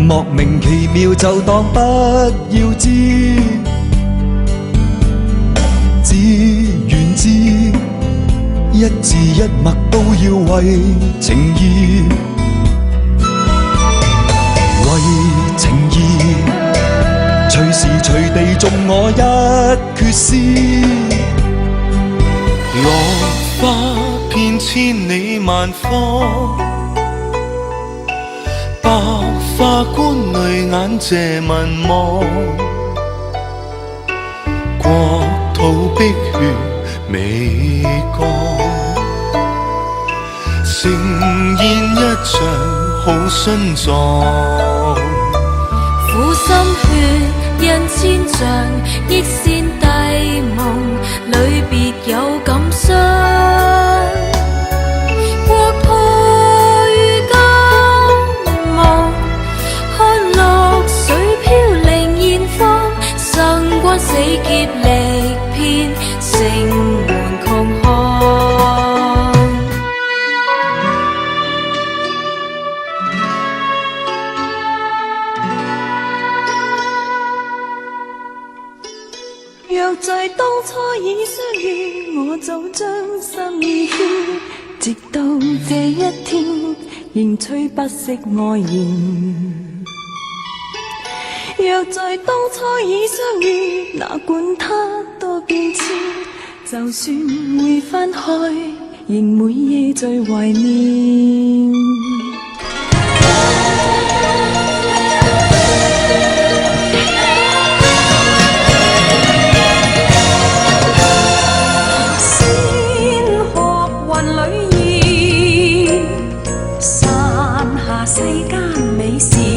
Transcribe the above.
莫名其妙就當不要知，只願知一字一默都要為情義，為情義隨時隨地中我一缺絲。落花遍千里萬方，百花觀淚眼謝民望，國土碧血未乾，盛宴一場好殉葬。苦心血印千丈，億線帝夢裏別有感傷。國破於金夢，看落水飄零現況，生關死劫力遍，城門窮巷。若在當初已相遇，我早將心意牽，直到這一天仍吹不熄愛言。若在當初已相遇，哪管它多變遷，就算會分開，仍每夜最懷念。世間美事。